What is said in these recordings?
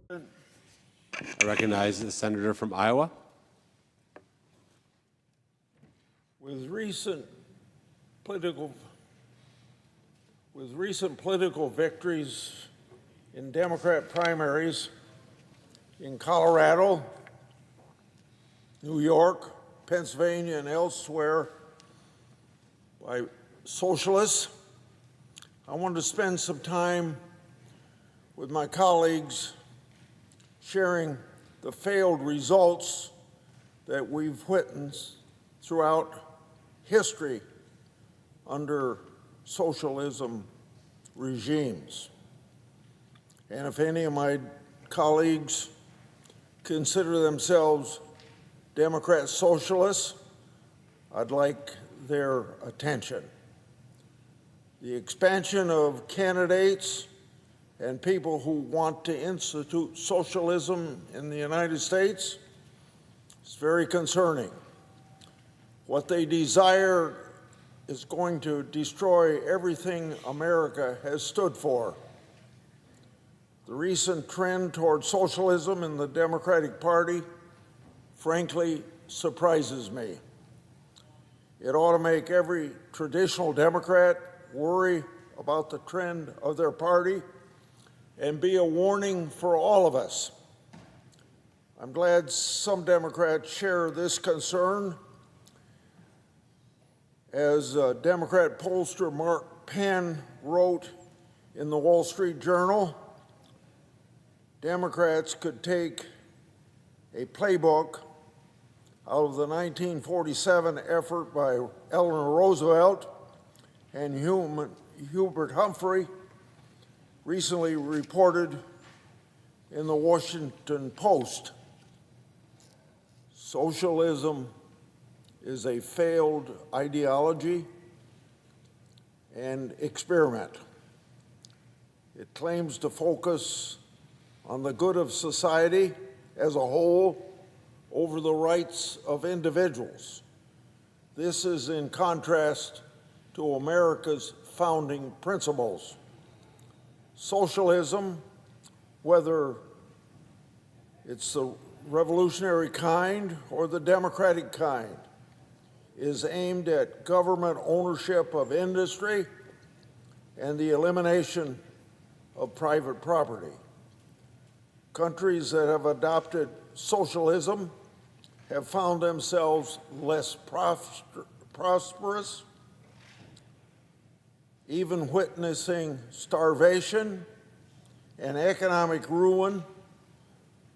I recognize the senator from Iowa. With recent political victories in Democrat primaries in Colorado, New York, Pennsylvania, and elsewhere by socialists, I wanted to spend some time with my colleagues sharing the failed results that we've witnessed throughout history under socialism regimes. And if any of my colleagues consider themselves Democrat socialists, I'd like their attention. The expansion of candidates and people who want to institute socialism in the United States is very concerning. What they desire is going to destroy everything America has stood for. The recent trend toward socialism in the Democratic Party, frankly, surprises me. It ought to make every traditional Democrat worry about the trend of their party and be a warning for all of us. I'm glad some Democrats share this concern. As Democrat pollster Mark Penn wrote in the Wall Street Journal, Democrats could take a playbook out of the 1947 effort by Eleanor Roosevelt and Hubert Humphrey, recently reported in the Washington Post. Socialism is a failed ideology and experiment. It claims to focus on the good of society as a whole over the rights of individuals. This is in contrast to America's founding principles. Socialism, whether it's the revolutionary kind or the democratic kind, is aimed at government ownership of industry and the elimination of private property. Countries that have adopted socialism have found themselves less prosperous, even witnessing starvation and economic ruin,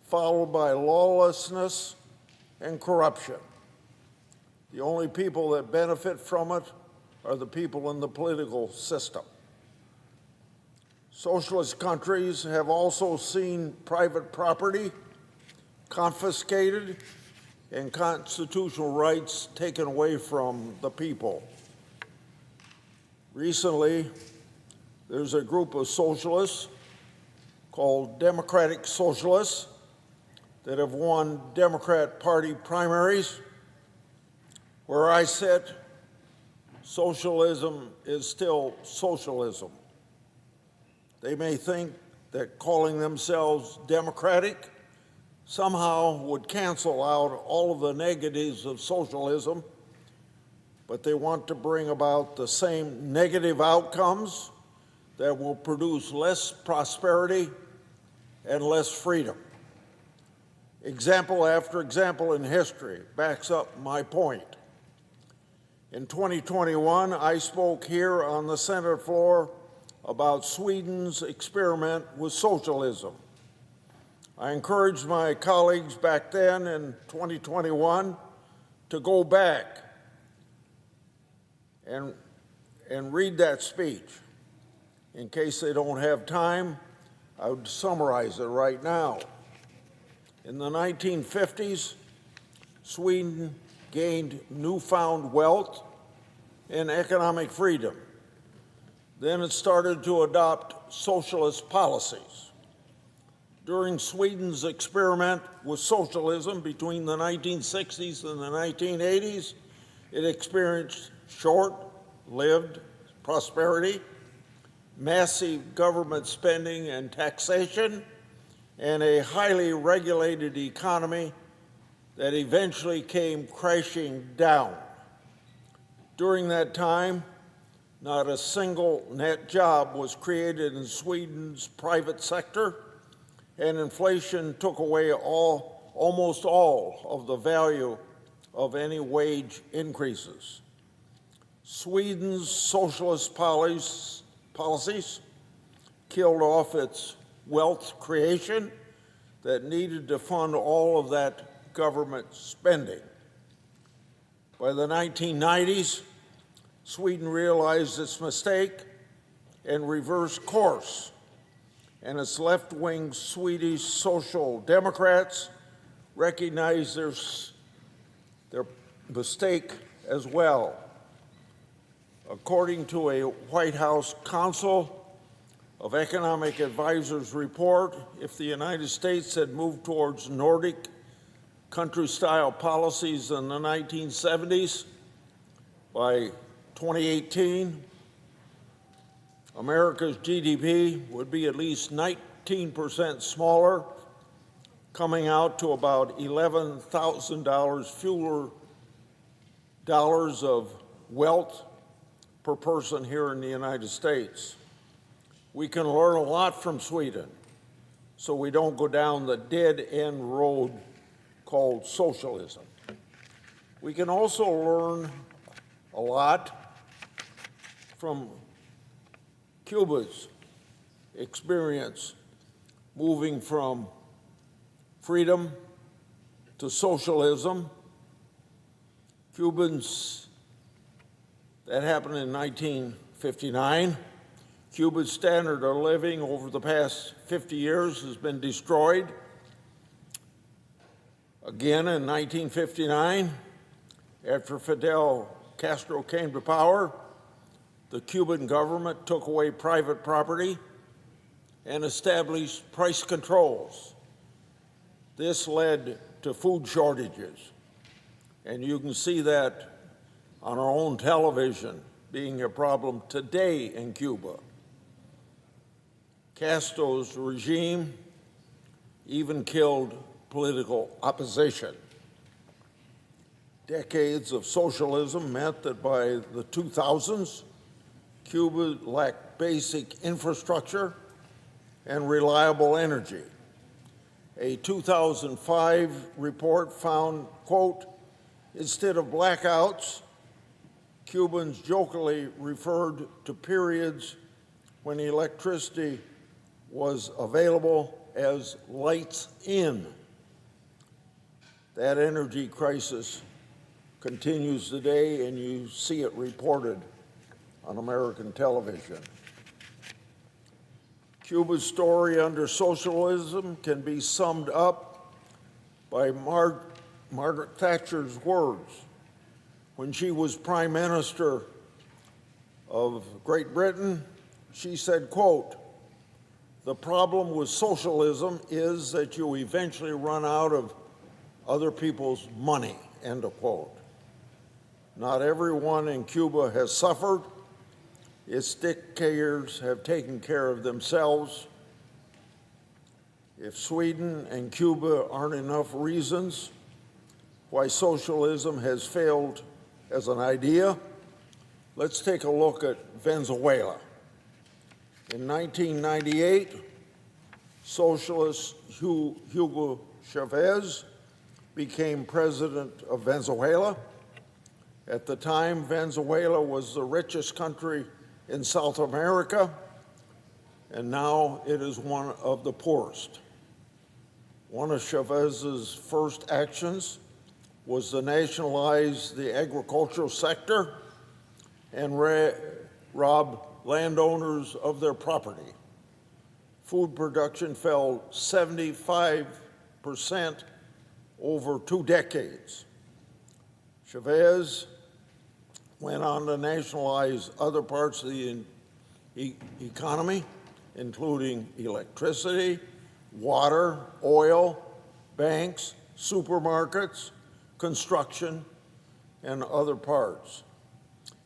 followed by lawlessness and corruption. The only people that benefit from it are the people in the political system. Socialist countries have also seen private property confiscated and constitutional rights taken away from the people. Recently, there's a group of socialists called Democratic Socialists that have won Democrat Party primaries. Where I sit, socialism is still socialism. They may think that calling themselves democratic somehow would cancel out all of the negatives of socialism, but they want to bring about the same negative outcomes that will produce less prosperity and less freedom. Example after example in history backs up my point. In 2021, I spoke here on the Senate floor about Sweden's experiment with socialism. I encouraged my colleagues back then in 2021 to go back and read that speech. In case they don't have time, I would summarize it right now. In the 1950s, Sweden gained newfound wealth and economic freedom. Then it started to adopt socialist policies. During Sweden's experiment with socialism between the 1960s and the 1980s, it experienced short-lived prosperity, massive government spending and taxation, and a highly regulated economy that eventually came crashing down. During that time, not a single net job was created in Sweden's private sector, and inflation took away almost all of the value of any wage increases. Sweden's socialist policies killed off its wealth creation that needed to fund all of that government spending. By the 1990s, Sweden realized its mistake and reversed course, and its left-wing Swedish Social Democrats recognized their mistake as well. According to a White House Council of Economic Advisors report, if the United States had moved towards Nordic country-style policies in the 1970s, by 2018, America's GDP would be at least 19% smaller, coming out to about $11,000 fewer dollars of wealth per person here in the United States. We can learn a lot from Sweden, so we don't go down the dead-end road called socialism. We can also learn a lot from Cuba's experience moving from freedom to socialism. That happened in 1959. Cuba's standard of living over the past 50 years has been destroyed. Again, in 1959, after Fidel Castro came to power, the Cuban government took away private property and established price controls. This led to food shortages, and you can see that on our own television being a problem today in Cuba. Castro's regime even killed political opposition. Decades of socialism meant that by the 2000s, Cuba lacked basic infrastructure and reliable energy. A 2005 report found, quote, instead of blackouts, Cubans jokingly referred to periods when electricity was available as lights in. That energy crisis continues today, and you see it reported on American television. Cuba's story under socialism can be summed up by Margaret Thatcher's words when she was Prime Minister of Great Britain. She said, quote, "The problem with socialism is that you eventually run out of other people's money," end of quote. Not everyone in Cuba has suffered. Its dictators have taken care of themselves. If Sweden and Cuba aren't enough reasons why socialism has failed as an idea, let's take a look at Venezuela. In 1998, socialist Hugo Chavez became president of Venezuela. At the time, Venezuela was the richest country in South America, and now it is one of the poorest. One of Chavez's first actions was to nationalize the agricultural sector and rob landowners of their property. Food production fell 75% over 2 decades. Chavez went on to nationalize other parts of the economy, including electricity, water, oil, banks, supermarkets, construction, and other parts.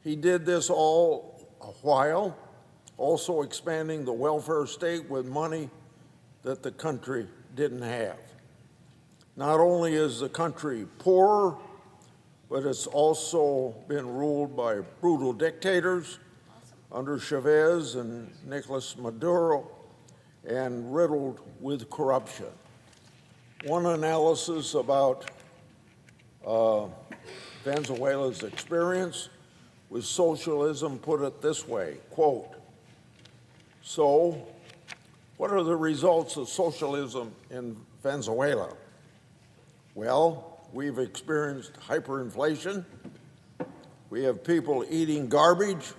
He did this all while also expanding the welfare state with money that the country didn't have. Not only is the country poorer, but it's also been ruled by brutal dictators under Chavez and Nicolas Maduro, and riddled with corruption. One analysis about Venezuela's experience with socialism put it this way, quote, "So, what are the results of socialism in Venezuela? Well, we've experienced hyperinflation. We have people eating garbage,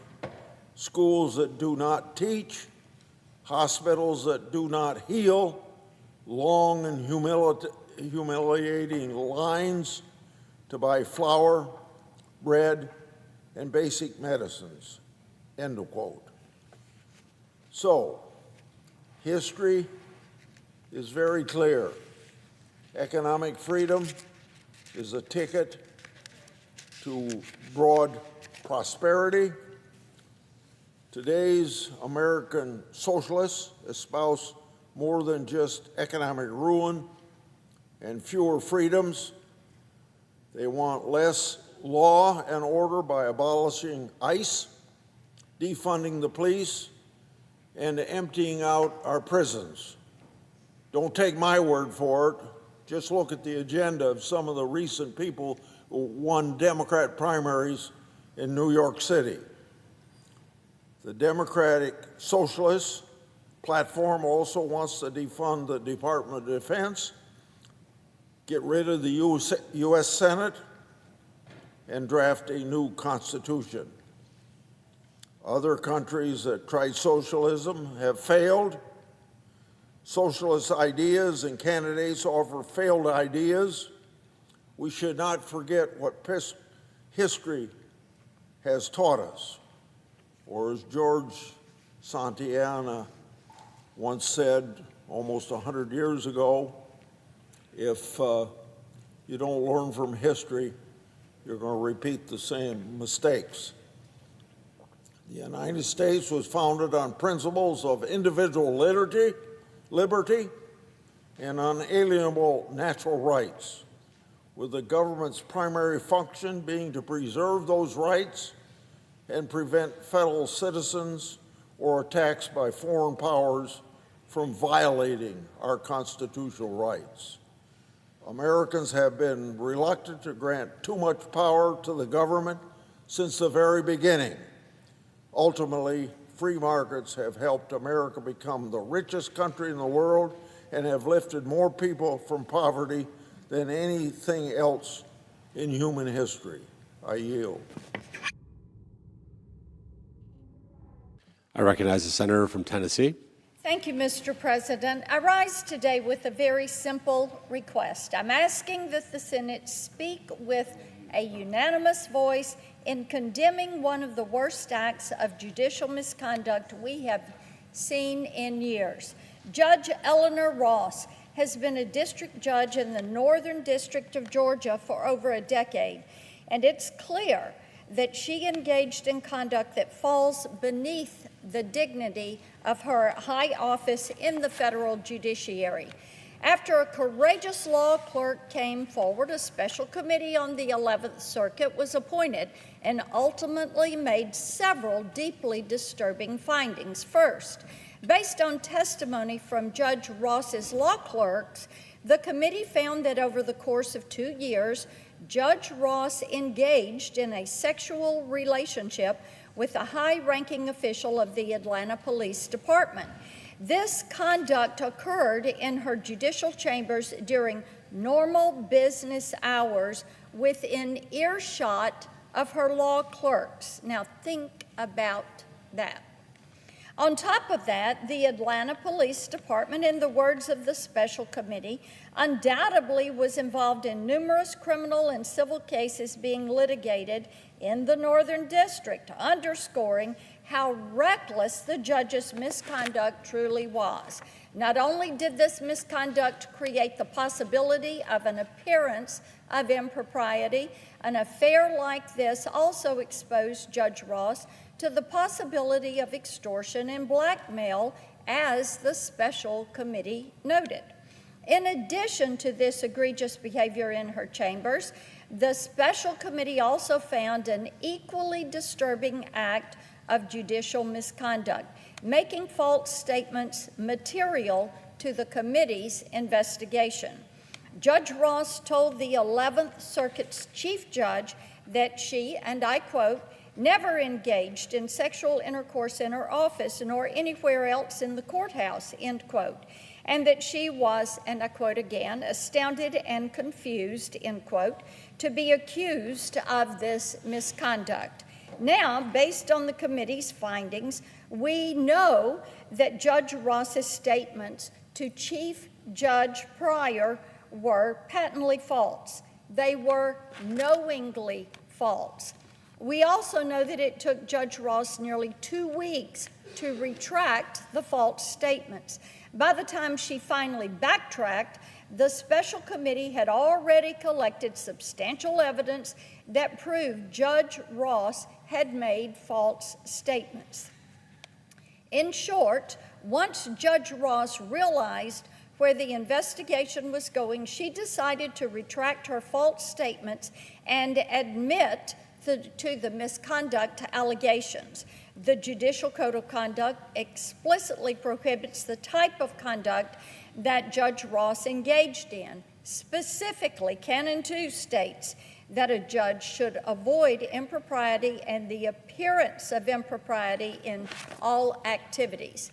schools that do not teach, hospitals that do not heal, long and humiliating lines to buy flour, bread, and basic medicines," end of quote. So, history is very clear. Economic freedom is a ticket to broad prosperity. Today's American socialists espouse more than just economic ruin and fewer freedoms. They want less law and order by abolishing ICE, defunding the police, and emptying out our prisons. Don't take my word for it. Just look at the agenda of some of the recent people who won Democrat primaries in New York City. The Democratic Socialist platform also wants to defund the Department of Defense, get rid of the U.S. Senate, and draft a new constitution. Other countries that tried socialism have failed. Socialist ideas and candidates offer failed ideas. We should not forget what history has taught us. Or as George Santayana once said almost 100 years ago, if you don't learn from history, you're going to repeat the same mistakes. The United States was founded on principles of individual liberty, and unalienable natural rights, with the government's primary function being to preserve those rights and prevent fellow citizens or attacks by foreign powers from violating our constitutional rights. Americans have been reluctant to grant too much power to the government since the very beginning. Ultimately, free markets have helped America become the richest country in the world and have lifted more people from poverty than anything else in human history. I yield. I recognize the senator from Tennessee. Thank you, Mr. President. I rise today with a very simple request. I'm asking that the Senate speak with a unanimous voice in condemning one of the worst acts of judicial misconduct we have seen in years. Judge Eleanor Ross has been a district judge in the Northern District of Georgia for over a decade, and it's clear that she engaged in conduct that falls beneath the dignity of her high office in the federal judiciary. After a courageous law clerk came forward, a special committee on the 11th Circuit was appointed and ultimately made several deeply disturbing findings. First, based on testimony from Judge Ross's law clerks, the committee found that over the course of 2 years, Judge Ross engaged in a sexual relationship with a high-ranking official of the Atlanta Police Department. This conduct occurred in her judicial chambers during normal business hours within earshot of her law clerks. Now think about that. On top of that, the Atlanta Police Department, in the words of the special committee, undoubtedly was involved in numerous criminal and civil cases being litigated in the Northern District, underscoring how reckless the judge's misconduct truly was. Not only did this misconduct create the possibility of an appearance of impropriety, an affair like this also exposed Judge Ross to the possibility of extortion and blackmail as the special committee noted. In addition to this egregious behavior in her chambers, the special committee also found an equally disturbing act of judicial misconduct, making false statements material to the committee's investigation. Judge Ross told the 11th Circuit's chief judge that she, and I quote, never engaged in sexual intercourse in her office nor anywhere else in the courthouse, end quote, and that she was, and I quote again, astounded and confused, end quote, to be accused of this misconduct. Now, based on the committee's findings, we know that Judge Ross's statements to Chief Judge Pryor were patently false. They were knowingly false. We also know that it took Judge Ross nearly 2 weeks to retract the false statements. By the time she finally backtracked, the special committee had already collected substantial evidence that proved Judge Ross had made false statements. In short, once Judge Ross realized where the investigation was going, she decided to retract her false statements and admit to the misconduct allegations. The Judicial Code of Conduct explicitly prohibits the type of conduct that Judge Ross engaged in. Specifically, Canon 2 states that a judge should avoid impropriety and the appearance of impropriety in all activities.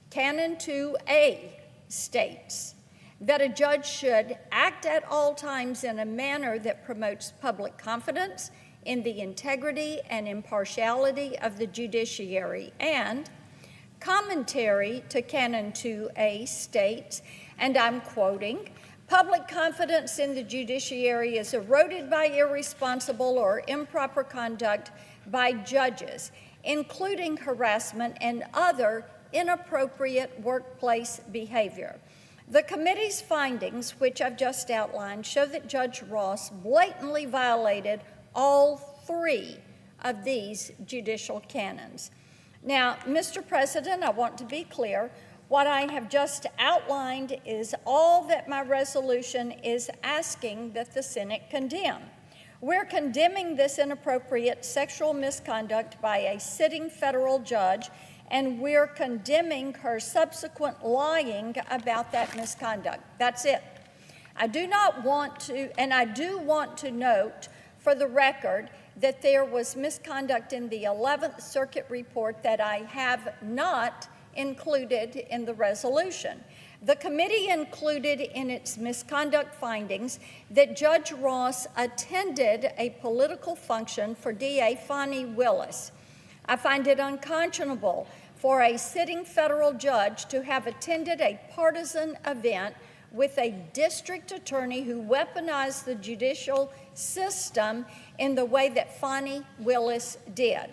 Canon 2A states that a judge should act at all times in a manner that promotes public confidence in the integrity and impartiality of the judiciary. And commentary to Canon 2A states, and I'm quoting, public confidence in the judiciary is eroded by irresponsible or improper conduct by judges, including harassment and other inappropriate workplace behavior. The committee's findings, which I've just outlined, show that Judge Ross blatantly violated all 3 of these judicial canons. Now, Mr. President, I want to be clear. What I have just outlined is all that my resolution is asking that the Senate condemn. We're condemning this inappropriate sexual misconduct by a sitting federal judge, and we're condemning her subsequent lying about that misconduct. That's it. I do want to note for the record that there was misconduct in the 11th Circuit report that I have not included in the resolution. The committee included in its misconduct findings that Judge Ross attended a political function for DA Fani Willis. I find it unconscionable for a sitting federal judge to have attended a partisan event with a district attorney who weaponized the judicial system in the way that Fani Willis did.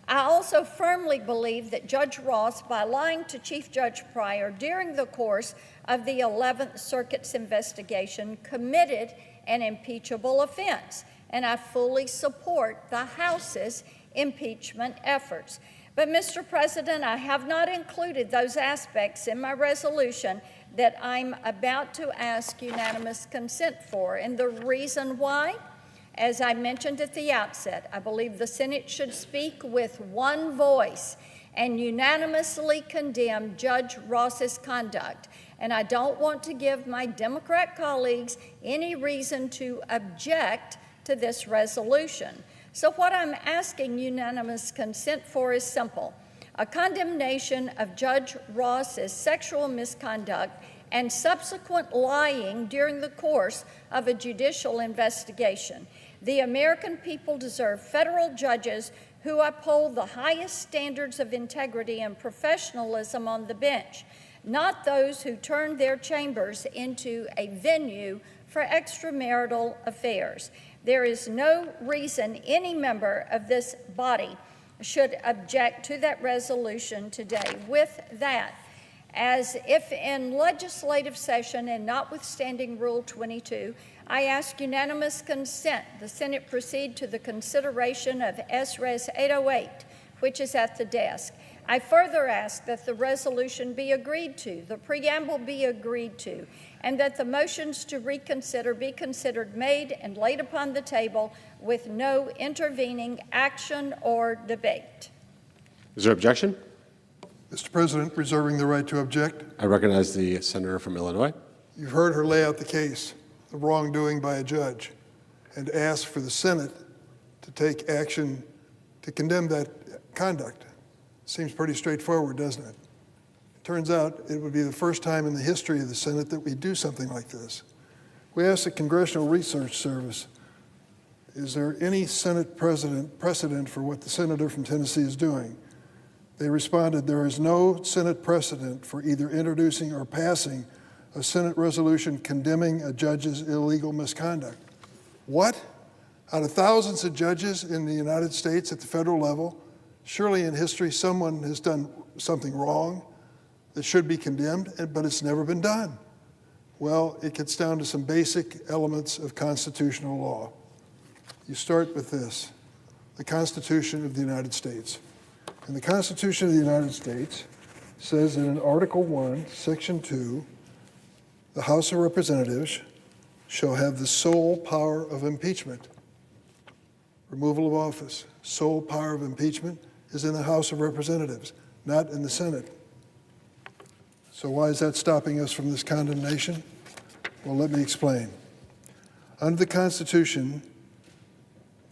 I also firmly believe that Judge Ross, by lying to Chief Judge Pryor during the course of the 11th Circuit's investigation, committed an impeachable offense, and I fully support the House's impeachment efforts. But, Mr. President, I have not included those aspects in my resolution that I'm about to ask unanimous consent for. And the reason why, as I mentioned at the outset, I believe the Senate should speak with one voice and unanimously condemn Judge Ross's conduct. And I don't want to give my Democrat colleagues any reason to object to this resolution. So what I'm asking unanimous consent for is simple: a condemnation of Judge Ross's sexual misconduct and subsequent lying during the course of a judicial investigation. The American people deserve federal judges who uphold the highest standards of integrity and professionalism on the bench, not those who turn their chambers into a venue for extramarital affairs. There is no reason any member of this body should object to that resolution today. With that, as if in legislative session and notwithstanding Rule 22, I ask unanimous consent the Senate proceed to the consideration of S. Res. 808, which is at the desk. I further ask that the resolution be agreed to, the preamble be agreed to, and that the motions to reconsider be considered made and laid upon the table with no intervening action or debate. Is there objection? Mr. President, reserving the right to object. I recognize the senator from Illinois. You've heard her lay out the case of wrongdoing by a judge and ask for the Senate to take action to condemn that conduct. Seems pretty straightforward, doesn't it? It turns out it would be the first time in the history of the Senate that we do something like this. We asked the Congressional Research Service, is there any Senate precedent for what the senator from Tennessee is doing? They responded, there is no Senate precedent for either introducing or passing a Senate resolution condemning a judge's illegal misconduct. What? Out of thousands of judges in the United States at the federal level, surely in history someone has done something wrong that should be condemned, but it's never been done. Well, it gets down to some basic elements of constitutional law. You start with this, the Constitution of the United States. And the Constitution of the United States says that in Article 1, Section 2, the House of Representatives shall have the sole power of impeachment. Removal of office, sole power of impeachment is in the House of Representatives, not in the Senate. So why is that stopping us from this condemnation? Well, let me explain. Under the Constitution,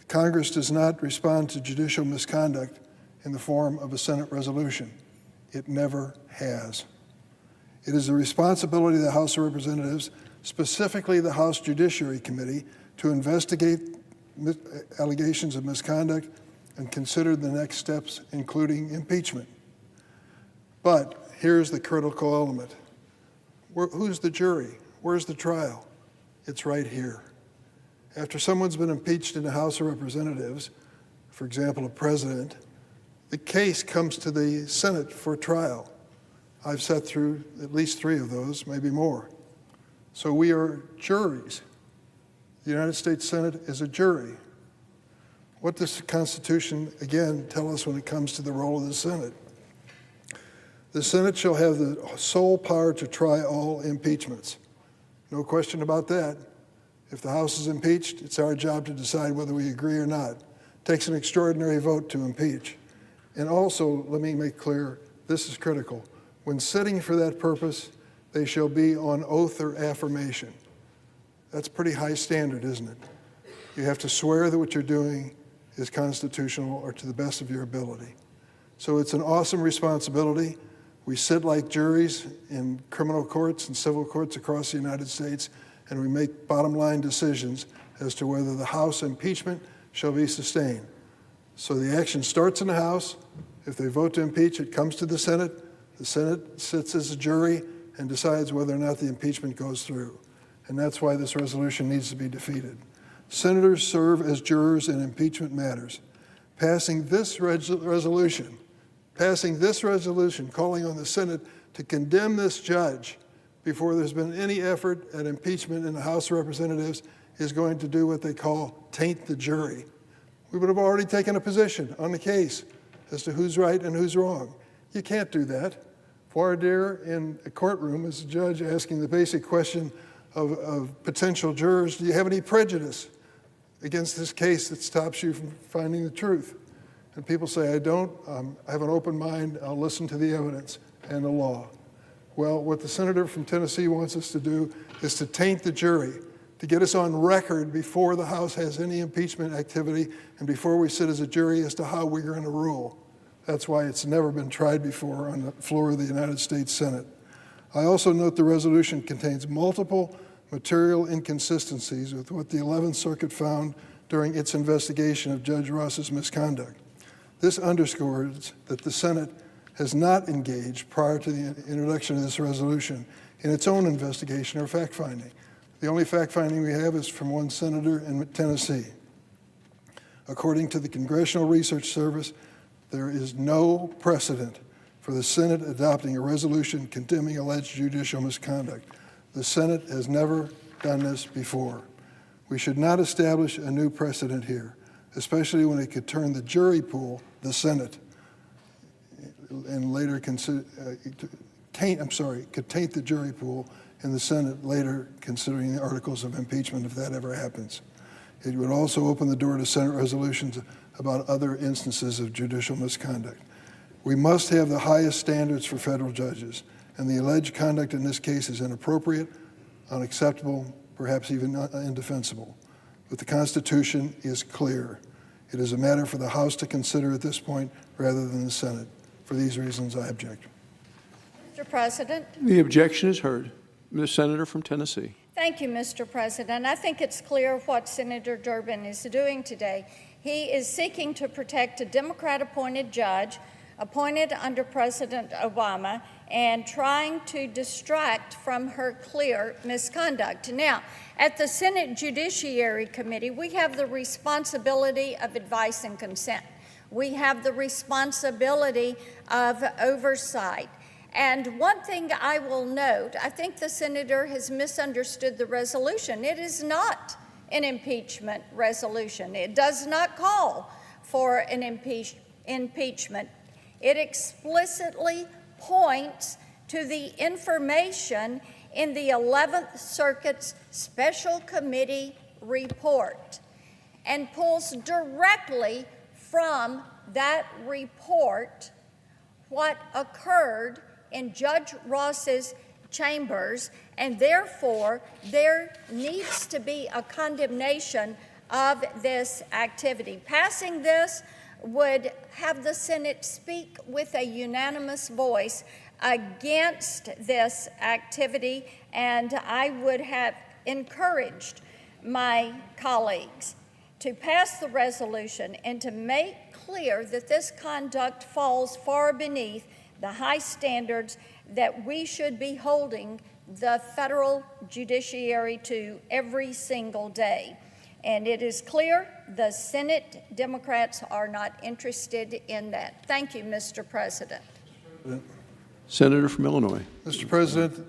Congress does not respond to judicial misconduct in the form of a Senate resolution. It never has. It is the responsibility of the House of Representatives, specifically the House Judiciary Committee, to investigate allegations of misconduct and consider the next steps, including impeachment. But here's the critical element. Who's the jury? Where's the trial? It's right here. After someone's been impeached in the House of Representatives, for example, a president, the case comes to the Senate for trial. I've sat through at least 3 of those, maybe more. So we are juries. The United States Senate is a jury. What does the Constitution, again, tell us when it comes to the role of the Senate? The Senate shall have the sole power to try all impeachments. No question about that. If the House is impeached, it's our job to decide whether we agree or not. It takes an extraordinary vote to impeach. And also, let me make clear, this is critical. When sitting for that purpose, they shall be on oath or affirmation. That's pretty high standard, isn't it? You have to swear that what you're doing is constitutional or to the best of your ability. So it's an awesome responsibility. We sit like juries in criminal courts and civil courts across the United States, and we make bottom line decisions as to whether the House impeachment shall be sustained. So the action starts in the House. If they vote to impeach, it comes to the Senate. The Senate sits as a jury and decides whether or not the impeachment goes through. And that's why this resolution needs to be defeated. Senators serve as jurors in impeachment matters. Passing this resolution calling on the Senate to condemn this judge before there's been any effort at impeachment in the House of Representatives is going to do what they call taint the jury. We would have already taken a position on the case as to who's right and who's wrong. You can't do that. Voir dire in a courtroom is a judge asking the basic question of potential jurors, do you have any prejudice against this case that stops you from finding the truth? And people say, I don't. I have an open mind. I'll listen to the evidence and the law. Well, what the senator from Tennessee wants us to do is to taint the jury, to get us on record before the House has any impeachment activity and before we sit as a jury as to how we're going to rule. That's why it's never been tried before on the floor of the United States Senate. I also note the resolution contains multiple material inconsistencies with what the 11th Circuit found during its investigation of Judge Ross's misconduct. This underscores that the Senate has not engaged prior to the introduction of this resolution in its own investigation or fact-finding. The only fact-finding we have is from one senator in Tennessee. According to the Congressional Research Service, there is no precedent for the Senate adopting a resolution condemning alleged judicial misconduct. The Senate has never done this before. We should not establish a new precedent here, especially when it could turn the jury pool, the Senate, and later could taint the jury pool in the Senate later considering the articles of impeachment if that ever happens. It would also open the door to Senate resolutions about other instances of judicial misconduct. We must have the highest standards for federal judges, and the alleged conduct in this case is inappropriate, unacceptable, perhaps even indefensible. But the Constitution is clear. It is a matter for the House to consider at this point rather than the Senate. For these reasons, I object. Mr. President. The objection is heard. The senator from Tennessee. Thank you, Mr. President. I think it's clear what Senator Durbin is doing today. He is seeking to protect a Democrat-appointed judge appointed under President Obama and trying to distract from her clear misconduct. Now, at the Senate Judiciary Committee, we have the responsibility of advice and consent. We have the responsibility of oversight. And one thing I will note, I think the senator has misunderstood the resolution. It is not an impeachment resolution. It does not call for an impeachment. It explicitly points to the information in the 11th Circuit's Special Committee report and pulls directly from that report what occurred in Judge Ross's chambers, and therefore there needs to be a condemnation of this activity. Passing this would have the Senate speak with a unanimous voice against this activity, and I would have encouraged my colleagues to pass the resolution and to make clear that this conduct falls far beneath the high standards that we should be holding the federal judiciary to every single day. And it is clear the Senate Democrats are not interested in that. Thank you, Mr. President. Senator from Illinois. Mr. President,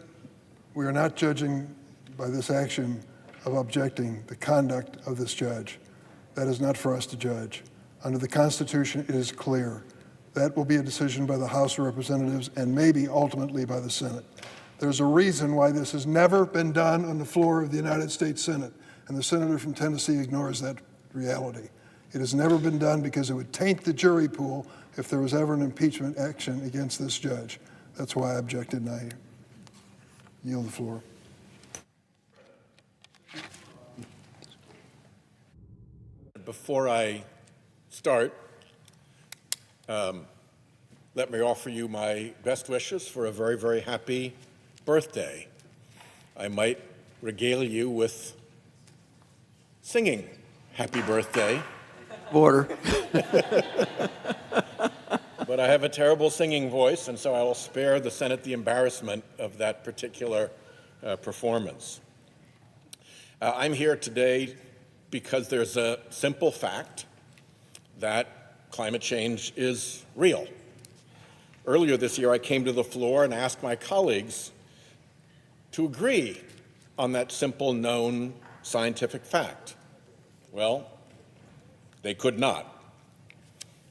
we are not judging by this action of objecting the conduct of this judge. That is not for us to judge. Under the Constitution, it is clear. That will be a decision by the House of Representatives and maybe ultimately by the Senate. There's a reason why this has never been done on the floor of the United States Senate, and the senator from Tennessee ignores that reality. It has never been done because it would taint the jury pool if there was ever an impeachment action against this judge. That's why I objected, and I yield the floor. Before I start, let me offer you my best wishes for a very, very happy birthday. I might regale you with singing happy birthday. Order. But I have a terrible singing voice, and so I will spare the Senate the embarrassment of that particular performance. I'm here today because there's a simple fact that climate change is real. Earlier this year, I came to the floor and asked my colleagues to agree on that simple, known scientific fact. Well, they could not.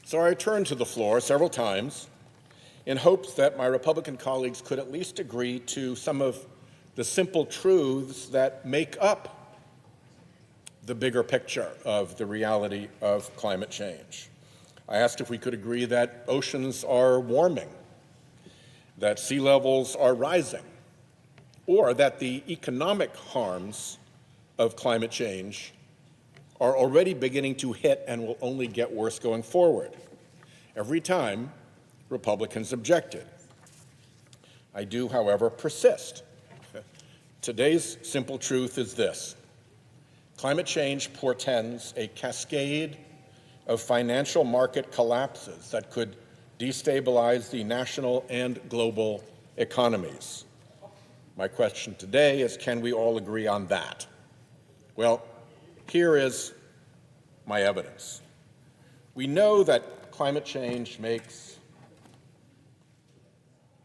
So I returned to the floor several times in hopes that my Republican colleagues could at least agree to some of the simple truths that make up the bigger picture of the reality of climate change. I asked if we could agree that oceans are warming, that sea levels are rising, or that the economic harms of climate change are already beginning to hit and will only get worse going forward. Every time, Republicans objected. I do, however, persist. Today's simple truth is this: climate change portends a cascade of financial market collapses that could destabilize the national and global economies. My question today is, can we all agree on that? Well, here is my evidence. We know that climate change makes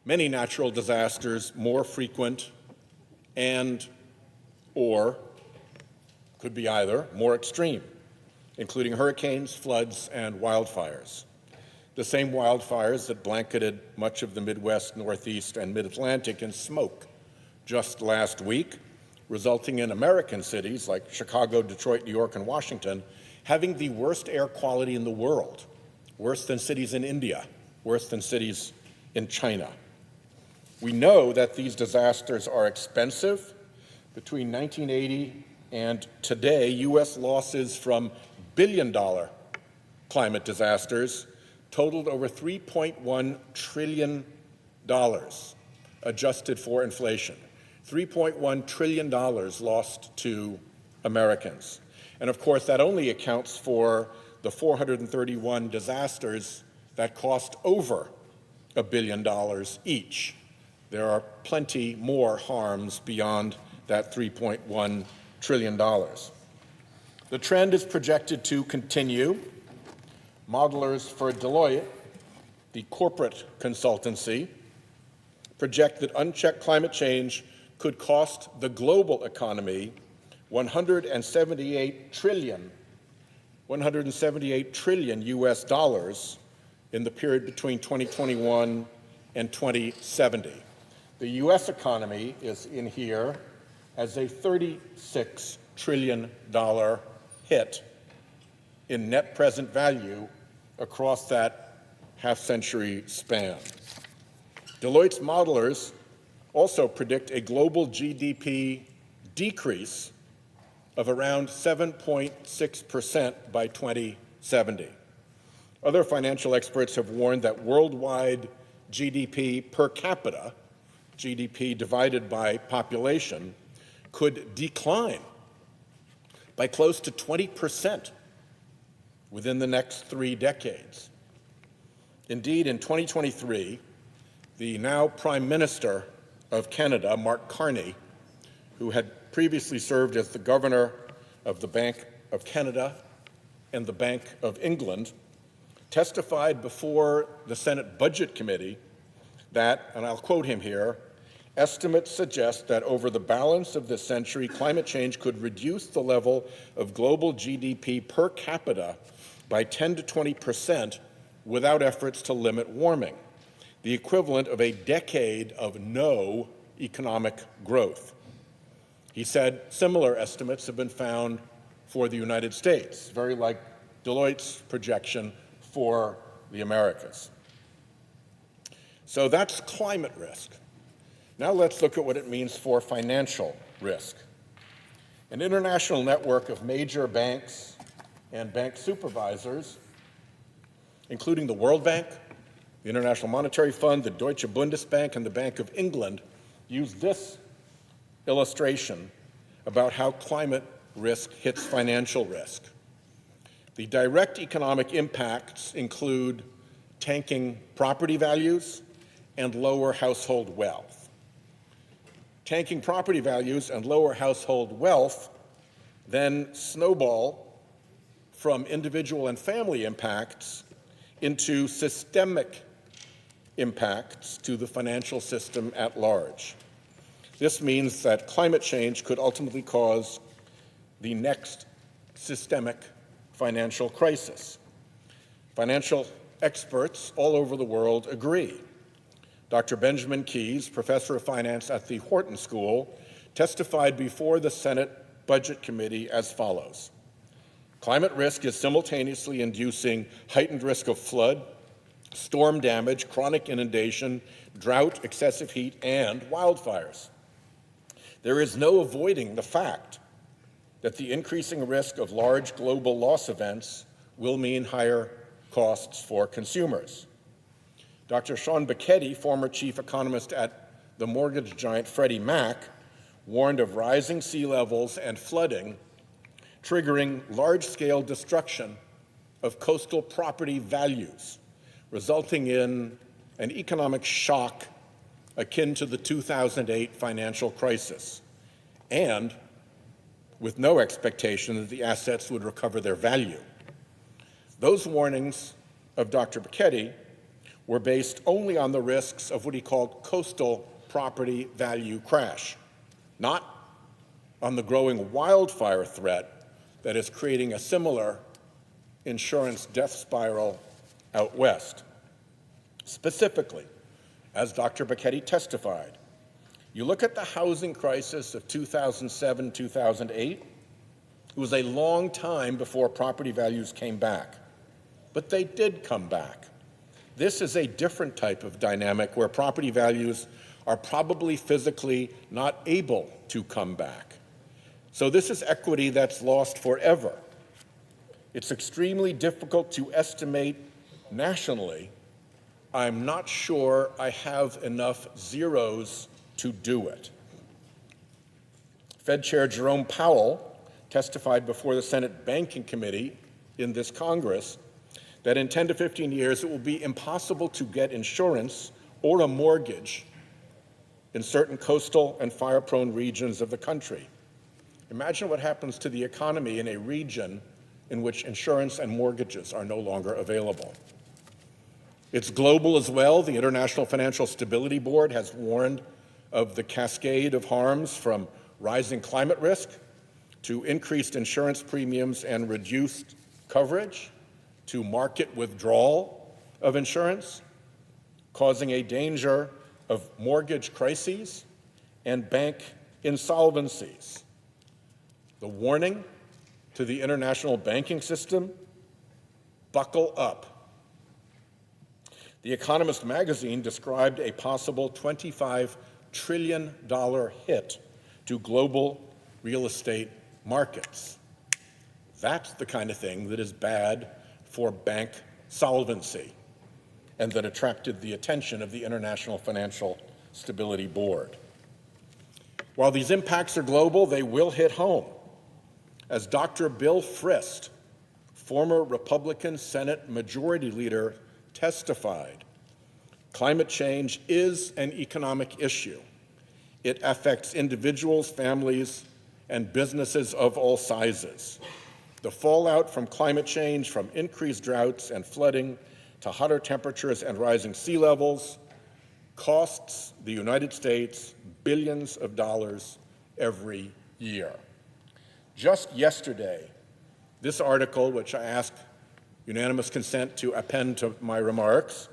many natural disasters more frequent and, or, could be either, more extreme, including hurricanes, floods, and wildfires. the same wildfires that blanketed much of the Midwest, Northeast, and Mid-Atlantic in smoke just last week, resulting in American cities like Chicago, Detroit, New York, and Washington having the worst air quality in the world, worse than cities in India, worse than cities in China. We know that these disasters are expensive. Between 1980 and today, U.S. losses from billion-dollar climate disasters totaled over $3.1 trillion, adjusted for inflation. $3.1 trillion lost to Americans. And of course, that only accounts for the 431 disasters that cost over $1 billion each. There are plenty more harms beyond that $3.1 trillion. The trend is projected to continue. Modelers for Deloitte, the corporate consultancy, project that unchecked climate change could cost the global economy 178 trillion US dollars in the period between 2021 and 2070. The US economy is in here as a $36 trillion hit in net present value across that half-century span. Deloitte's modelers also predict a global GDP decrease of around 7.6% by 2070. Other financial experts have warned that worldwide GDP per capita, GDP divided by population, could decline by close to 20% within the next 3 decades. Indeed, in 2023, the now Prime Minister of Canada, Mark Carney, who had previously served as the governor of the Bank of Canada and the Bank of England, testified before the Senate Budget Committee that, and I'll quote him here, estimates suggest that over the balance of this century, climate change could reduce the level of global GDP per capita by 10 to 20% without efforts to limit warming, the equivalent of a decade of no economic growth. He said similar estimates have been found for the United States, very like Deloitte's projection for the Americas. So that's climate risk. Now let's look at what it means for financial risk. An international network of major banks and bank supervisors, including the World Bank, the International Monetary Fund, the Deutsche Bundesbank, and the Bank of England, use this illustration about how climate risk hits financial risk. The direct economic impacts include tanking property values and lower household wealth. Tanking property values and lower household wealth then snowball from individual and family impacts into systemic impacts to the financial system at large. This means that climate change could ultimately cause the next systemic financial crisis. Financial experts all over the world agree. Dr. Benjamin Keyes, professor of finance at the Wharton School, testified before the Senate Budget Committee as follows. Climate risk is simultaneously inducing heightened risk of flood, storm damage, chronic inundation, drought, excessive heat, and wildfires. There is no avoiding the fact that the increasing risk of large global loss events will mean higher costs for consumers. Dr. Sean Piketty, former chief economist at the mortgage giant Freddie Mac, warned of rising sea levels and flooding, triggering large-scale destruction of coastal property values, resulting in an economic shock akin to the 2008 financial crisis, and with no expectation that the assets would recover their value. Those warnings of Dr. Piketty were based only on the risks of what he called coastal property value crash, not on the growing wildfire threat that is creating a similar insurance death spiral out west. Specifically, as Dr. Becchetti testified, you look at the housing crisis of 2007, 2008, it was a long time before property values came back, but they did come back. This is a different type of dynamic where property values are probably physically not able to come back. So this is equity that's lost forever. It's extremely difficult to estimate nationally. I'm not sure I have enough zeros to do it. Fed Chair Jerome Powell testified before the Senate Banking Committee in this Congress that in 10 to 15 years it will be impossible to get insurance or a mortgage in certain coastal and fire-prone regions of the country. Imagine what happens to the economy in a region in which insurance and mortgages are no longer available. It's global as well. The International Financial Stability Board has warned of the cascade of harms from rising climate risk to increased insurance premiums and reduced coverage to market withdrawal of insurance, causing a danger of mortgage crises and bank insolvencies. The warning to the international banking system: buckle up. The Economist magazine described a possible $25 trillion hit to global real estate markets. That's the kind of thing that is bad for bank solvency and that attracted the attention of the International Financial Stability Board. While these impacts are global, they will hit home. As Dr. Bill Frist, former Republican Senate Majority Leader, testified, climate change is an economic issue. It affects individuals, families, and businesses of all sizes. The fallout from climate change, from increased droughts and flooding to hotter temperatures and rising sea levels, costs the United States billions of dollars every year. Just yesterday, this article, which I asked unanimous consent to append to my remarks,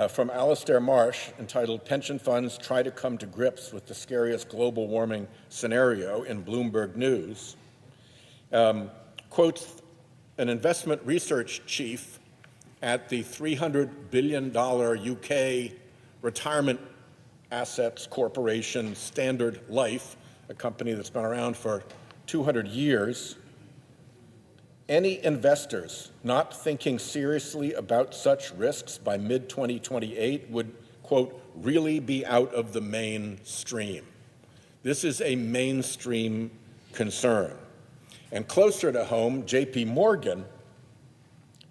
from Alistair Marsh, entitled "Pension Funds Try to Come to Grips with the Scariest Global Warming Scenario" in Bloomberg News, quotes an investment research chief at the $300 billion UK retirement assets corporation Standard Life, a company that's been around for 200 years. Any investors not thinking seriously about such risks by mid-2028 would, quote, really be out of the mainstream. This is a mainstream concern. And closer to home, J.P. Morgan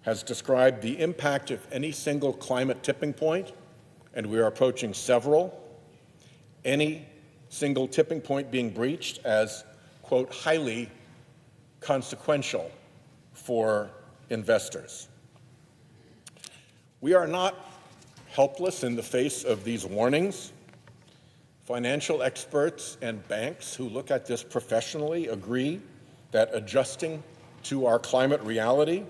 has described the impact of any single climate tipping point, and we are approaching several, any single tipping point being breached as, quote, highly consequential for investors. We are not helpless in the face of these warnings. Financial experts and banks who look at this professionally agree that adjusting to our climate reality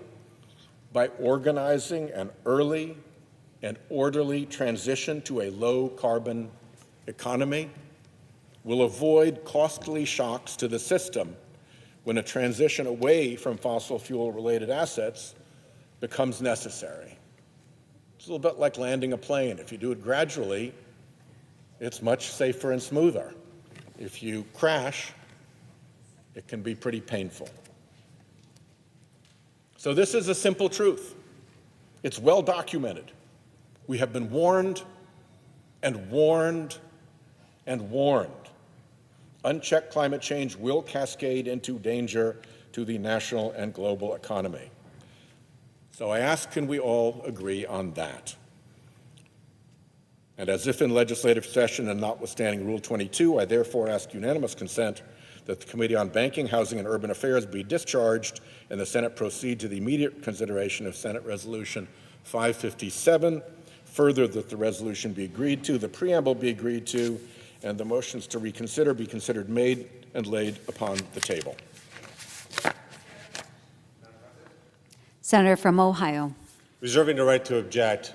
by organizing an early and orderly transition to a low-carbon economy will avoid costly shocks to the system when a transition away from fossil fuel-related assets becomes necessary. It's a little bit like landing a plane. If you do it gradually, it's much safer and smoother. If you crash, it can be pretty painful. So this is a simple truth. It's well documented. We have been warned and warned and warned. Unchecked climate change will cascade into danger to the national and global economy. So I ask, can we all agree on that? And as if in legislative session and notwithstanding Rule 22, I therefore ask unanimous consent that the Committee on Banking, Housing, and Urban Affairs be discharged and the Senate proceed to the immediate consideration of Senate Resolution 557. Further, that the resolution be agreed to, the preamble be agreed to, and the motions to reconsider be considered made and laid upon the table. Senator from Ohio. Reserving the right to object,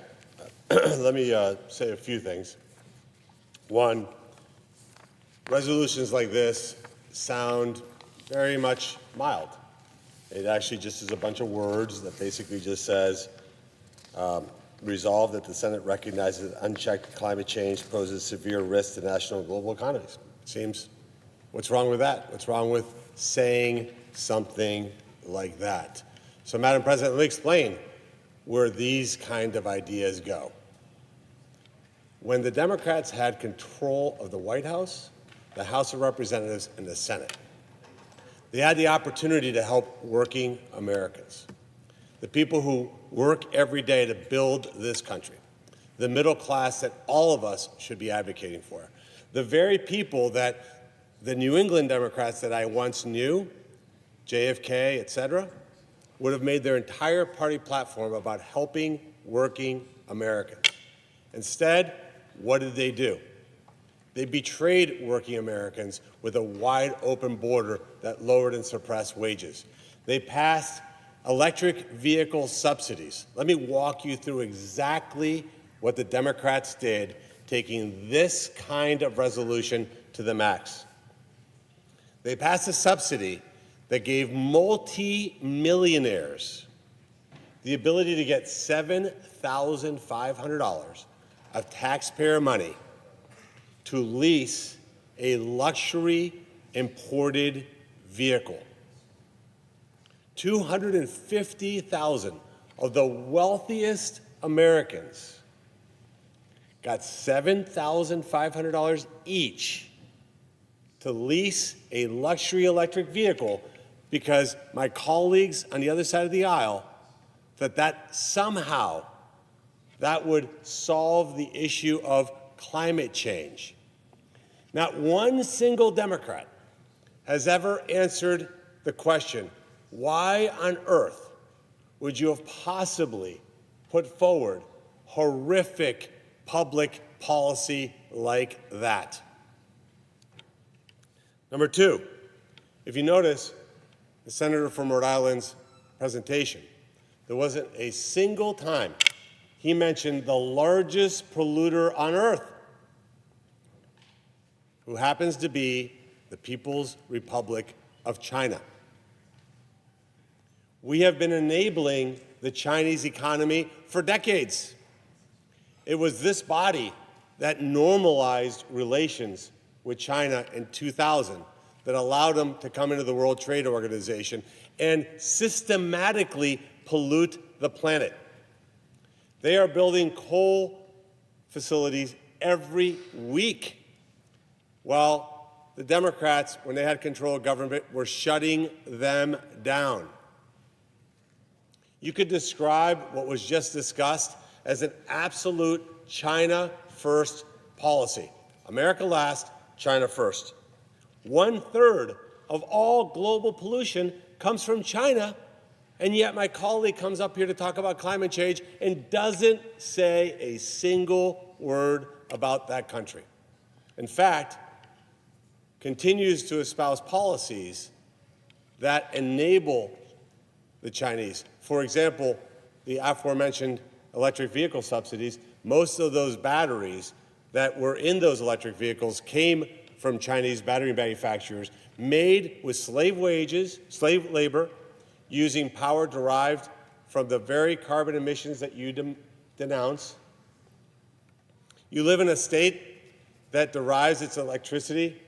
let me say a few things. One, resolutions like this sound very much mild. It actually just is a bunch of words that basically just says, resolve that the Senate recognizes that unchecked climate change poses severe risks to national and global economies. Seems, what's wrong with that? What's wrong with saying something like that? So, Madam President, let me explain where these kind of ideas go. When the Democrats had control of the White House, the House of Representatives, and the Senate, they had the opportunity to help working Americans, the people who work every day to build this country, the middle class that all of us should be advocating for, the very people that the New England Democrats that I once knew, JFK, et cetera, would have made their entire party platform about helping working Americans. Instead, what did they do? They betrayed working Americans with a wide open border that lowered and suppressed wages. They passed electric vehicle subsidies. Let me walk you through exactly what the Democrats did, taking this kind of resolution to the max. They passed a subsidy that gave multi-millionaires the ability to get $7,500 of taxpayer money to lease a luxury imported vehicle. 250,000 of the wealthiest Americans got $7,500 each to lease a luxury electric vehicle because my colleagues on the other side of the aisle thought that somehow that would solve the issue of climate change. Not one single Democrat has ever answered the question, why on earth would you have possibly put forward horrific public policy like that? Number two, if you notice the senator from Rhode Island's presentation, there wasn't a single time he mentioned the largest polluter on earth, who happens to be the People's Republic of China. We have been enabling the Chinese economy for decades. It was this body that normalized relations with China in 2000 that allowed them to come into the World Trade Organization and systematically pollute the planet. They are building coal facilities every week, while the Democrats, when they had control of government, were shutting them down. You could describe what was just discussed as an absolute China first policy. America last, China first. 1/3 of all global pollution comes from China, and yet my colleague comes up here to talk about climate change and doesn't say a single word about that country. In fact, continues to espouse policies that enable the Chinese. For example, the aforementioned electric vehicle subsidies, most of those batteries that were in those electric vehicles came from Chinese battery manufacturers, made with slave wages, slave labor, using power derived from the very carbon emissions that you denounce. You live in a state that derives its electricity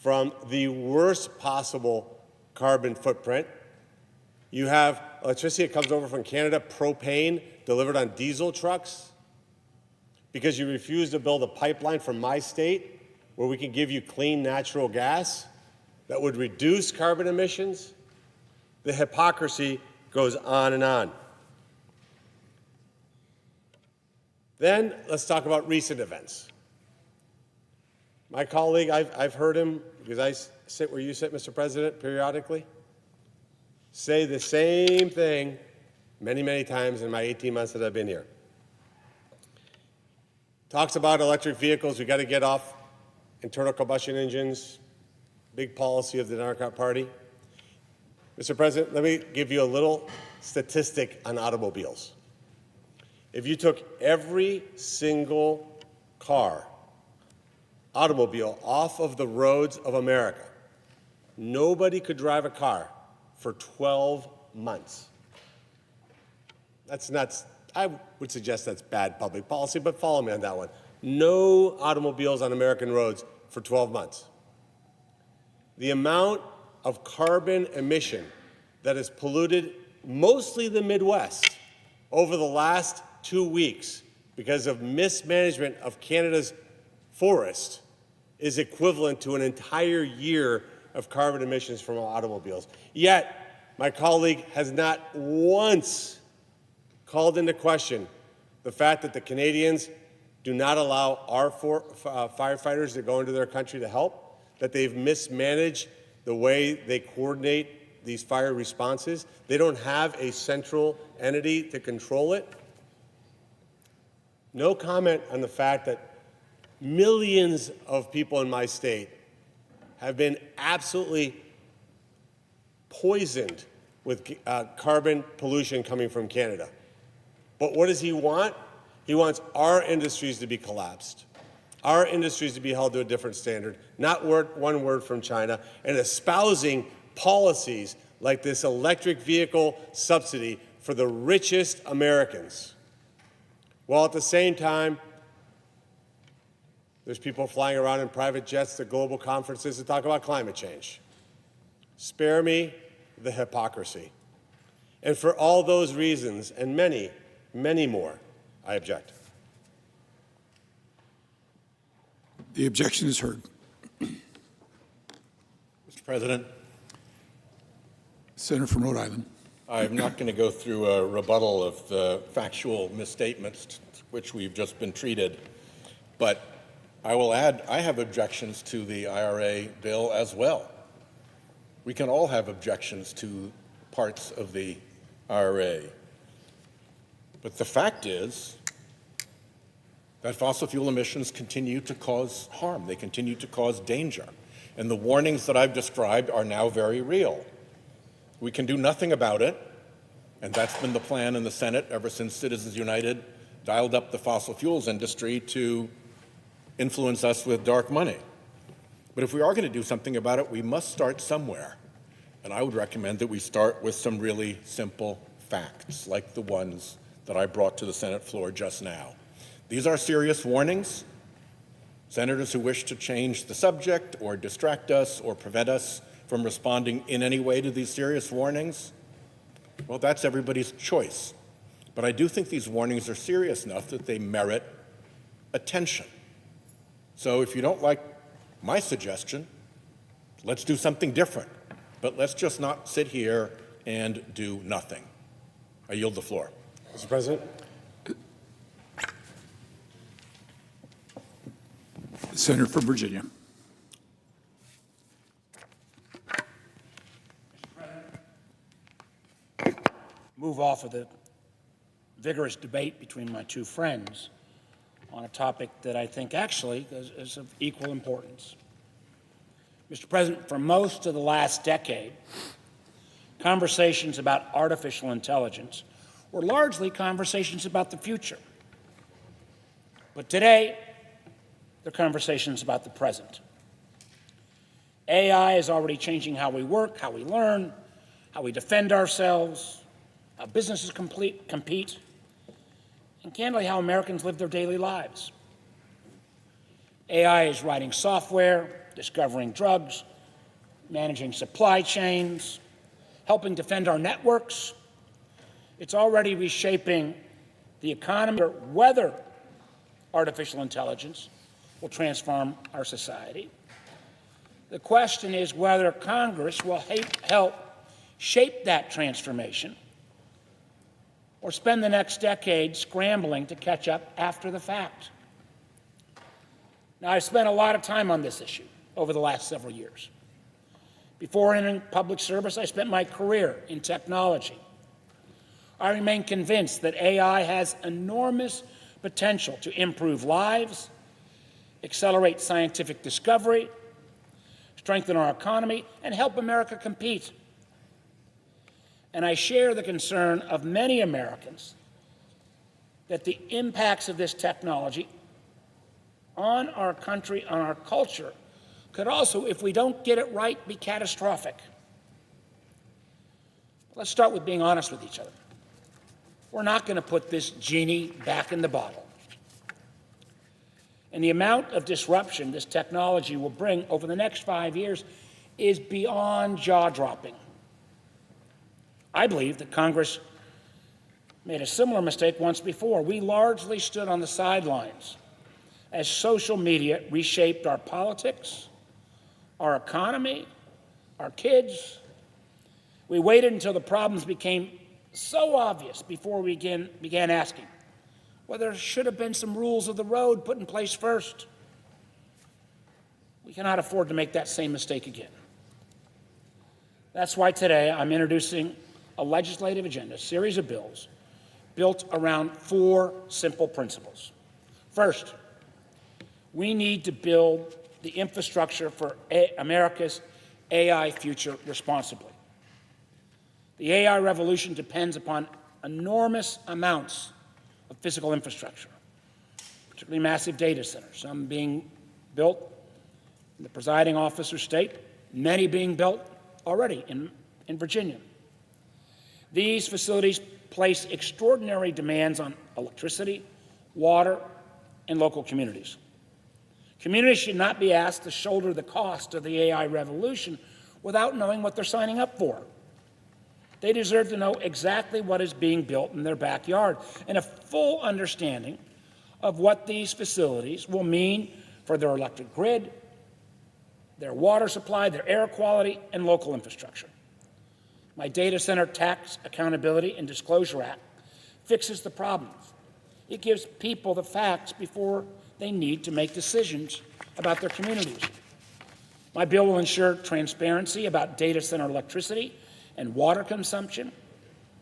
from the worst possible carbon footprint. You have electricity that comes over from Canada, propane, delivered on diesel trucks, because you refuse to build a pipeline from my state where we can give you clean natural gas that would reduce carbon emissions. The hypocrisy goes on and on. Then let's talk about recent events. My colleague, I've heard him, because I sit where you sit, Mr. President, periodically, say the same thing many, many times in my 18 months that I've been here. Talks about electric vehicles. We got to get off internal combustion engines, big policy of the Democrat Party. Mr. President, let me give you a little statistic on automobiles. If you took every single automobile off of the roads of America, nobody could drive a car for 12 months. That's nuts. I would suggest that's bad public policy, but follow me on that one. No automobiles on American roads for 12 months. The amount of carbon emission that has polluted mostly the Midwest over the last 2 weeks because of mismanagement of Canada's forest is equivalent to an entire year of carbon emissions from automobiles. Yet, my colleague has not once called into question the fact that the Canadians do not allow our firefighters to go into their country to help, that they've mismanaged the way they coordinate these fire responses. They don't have a central entity to control it. No comment on the fact that millions of people in my state have been absolutely poisoned with carbon pollution coming from Canada. But what does he want? He wants our industries to be collapsed, our industries to be held to a different standard, not one word from China, and espousing policies like this electric vehicle subsidy for the richest Americans. While at the same time, there's people flying around in private jets to global conferences to talk about climate change. Spare me the hypocrisy. And for all those reasons, and many, many more, I object. The objection is heard. Mr. President, Senator from Rhode Island. I'm not going to go through a rebuttal of the factual misstatements which we've just been treated, but I will add I have objections to the IRA bill as well. We can all have objections to parts of the IRA. But the fact is that fossil fuel emissions continue to cause harm. They continue to cause danger. And the warnings that I've described are now very real. We can do nothing about it, and that's been the plan in the Senate ever since Citizens United dialed up the fossil fuels industry to influence us with dark money. But if we are going to do something about it, we must start somewhere. And I would recommend that we start with some really simple facts, like the ones that I brought to the Senate floor just now. These are serious warnings. Senators who wish to change the subject or distract us or prevent us from responding in any way to these serious warnings, well, that's everybody's choice. But I do think these warnings are serious enough that they merit attention. So if you don't like my suggestion, let's do something different. But let's just not sit here and do nothing. I yield the floor. Mr. President? Senator from Virginia. Move off of the vigorous debate between my two friends on a topic that I think actually is of equal importance. Mr. President, for most of the last decade, conversations about artificial intelligence were largely conversations about the future. But today, they're conversations about the present. AI is already changing how we work, how we learn, how we defend ourselves, how businesses compete, and candidly, how Americans live their daily lives. AI is writing software, discovering drugs, managing supply chains, helping defend our networks. It's already reshaping the economy, or whether artificial intelligence will transform our society. The question is whether Congress will help shape that transformation or spend the next decade scrambling to catch up after the fact. Now, I've spent a lot of time on this issue over the last several years. Before entering public service, I spent my career in technology. I remain convinced that AI has enormous potential to improve lives, accelerate scientific discovery, strengthen our economy, and help America compete. And I share the concern of many Americans that the impacts of this technology on our country, on our culture, could also, if we don't get it right, be catastrophic. Let's start with being honest with each other. We're not going to put this genie back in the bottle. And the amount of disruption this technology will bring over the next 5 years is beyond jaw-dropping. I believe that Congress made a similar mistake once before. We largely stood on the sidelines as social media reshaped our politics, our economy, our kids. We waited until the problems became so obvious before we began asking whether there should have been some rules of the road put in place first. We cannot afford to make that same mistake again. That's why today I'm introducing a legislative agenda, a series of bills built around 4 simple principles. First, we need to build the infrastructure for America's AI future responsibly. The AI revolution depends upon enormous amounts of physical infrastructure, particularly massive data centers, some being built in the presiding officer's state, many being built already in Virginia. These facilities place extraordinary demands on electricity, water, and local communities. Communities should not be asked to shoulder the cost of the AI revolution without knowing what they're signing up for. They deserve to know exactly what is being built in their backyard and a full understanding of what these facilities will mean for their electric grid, their water supply, their air quality, and local infrastructure. My Data Center Tax Accountability and Disclosure Act fixes the problems. It gives people the facts before they need to make decisions about their communities. My bill will ensure transparency about data center electricity and water consumption,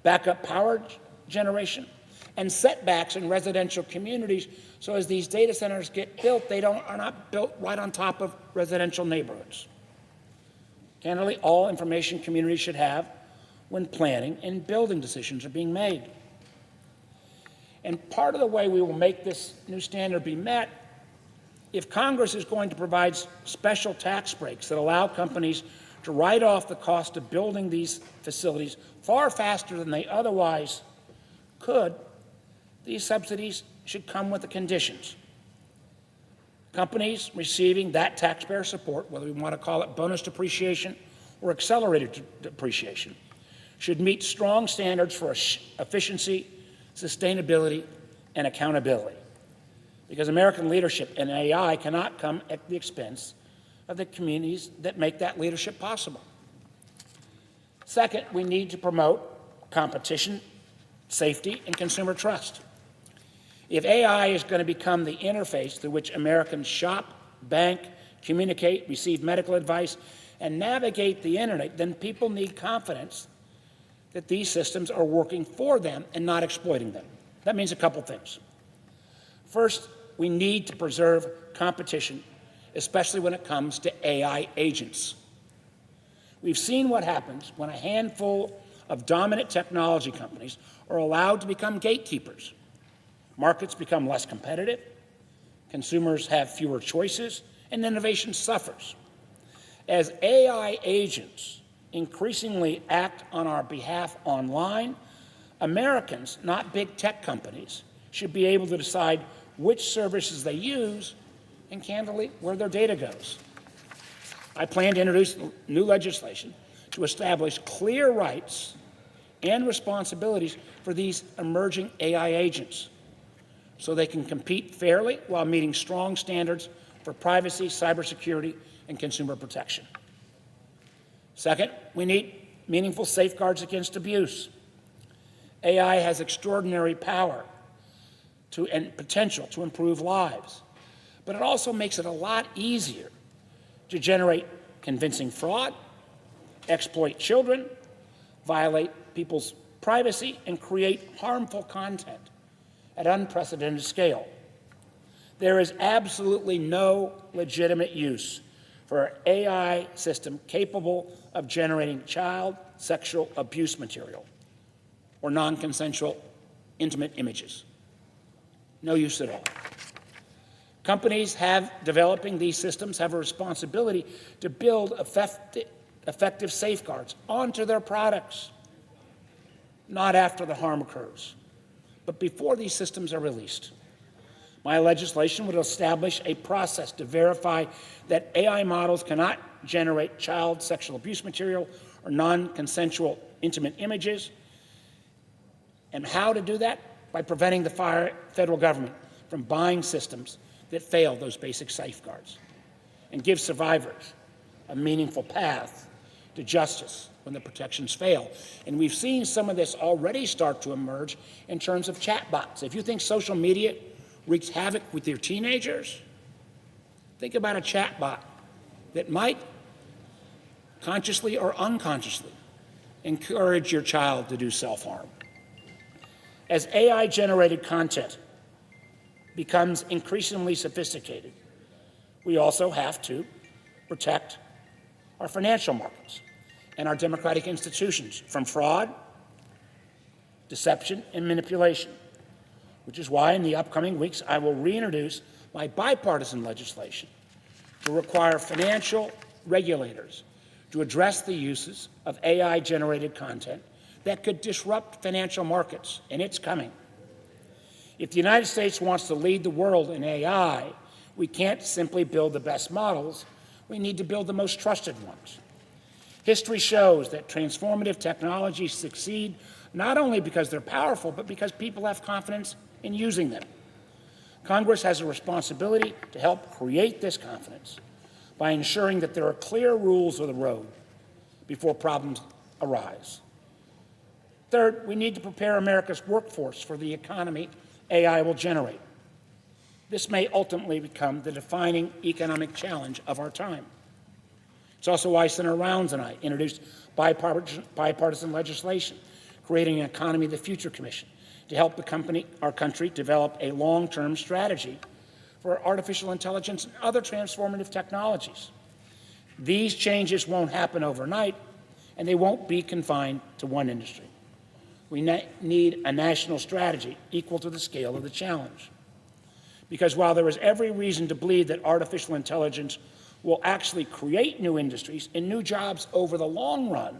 backup power generation, and setbacks in residential communities, so as these data centers get built, are not built right on top of residential neighborhoods. Candidly, all information communities should have when planning and building decisions are being made. And part of the way we will make this new standard be met, if Congress is going to provide special tax breaks that allow companies to write off the cost of building these facilities far faster than they otherwise could, these subsidies should come with the conditions. Companies receiving that taxpayer support, whether we want to call it bonus depreciation or accelerated depreciation, should meet strong standards for efficiency, sustainability, and accountability. Because American leadership in AI cannot come at the expense of the communities that make that leadership possible. Second, we need to promote competition, safety, and consumer trust. If AI is going to become the interface through which Americans shop, bank, communicate, receive medical advice, and navigate the internet, then people need confidence that these systems are working for them and not exploiting them. That means a couple things. First, we need to preserve competition, especially when it comes to AI agents. We've seen what happens when a handful of dominant technology companies are allowed to become gatekeepers. Markets become less competitive, consumers have fewer choices, and innovation suffers. As AI agents increasingly act on our behalf online, Americans, not big tech companies, should be able to decide which services they use and, candidly, where their data goes. I plan to introduce new legislation to establish clear rights and responsibilities for these emerging AI agents so they can compete fairly while meeting strong standards for privacy, cybersecurity, and consumer protection. Second, we need meaningful safeguards against abuse. AI has extraordinary power and potential to improve lives, but it also makes it a lot easier to generate convincing fraud, exploit children, violate people's privacy, and create harmful content at unprecedented scale. There is absolutely no legitimate use for an AI system capable of generating child sexual abuse material or non-consensual intimate images. No use at all. Companies developing these systems have a responsibility to build effective safeguards onto their products, not after the harm occurs, but before these systems are released. My legislation would establish a process to verify that AI models cannot generate child sexual abuse material or non-consensual intimate images. And how to do that? By preventing the federal government from buying systems that fail those basic safeguards and give survivors a meaningful path to justice when the protections fail. And we've seen some of this already start to emerge in terms of chatbots. If you think social media wreaks havoc with your teenagers, think about a chatbot that might, consciously or unconsciously, encourage your child to do self-harm. As AI-generated content becomes increasingly sophisticated, we also have to protect our financial markets and our democratic institutions from fraud, deception, and manipulation, which is why in the upcoming weeks I will reintroduce my bipartisan legislation to require financial regulators to address the uses of AI-generated content that could disrupt financial markets, and it's coming. If the United States wants to lead the world in AI, we can't simply build the best models, we need to build the most trusted ones. History shows that transformative technologies succeed not only because they're powerful, but because people have confidence in using them. Congress has a responsibility to help create this confidence by ensuring that there are clear rules of the road before problems arise. Third, we need to prepare America's workforce for the economy AI will generate. This may ultimately become the defining economic challenge of our time. It's also why Senator Rounds and I introduced bipartisan legislation, creating an Economy of the Future Commission to help our country develop a long-term strategy for artificial intelligence and other transformative technologies. These changes won't happen overnight, and they won't be confined to one industry. We need a national strategy equal to the scale of the challenge. Because while there is every reason to believe that artificial intelligence will actually create new industries and new jobs over the long run,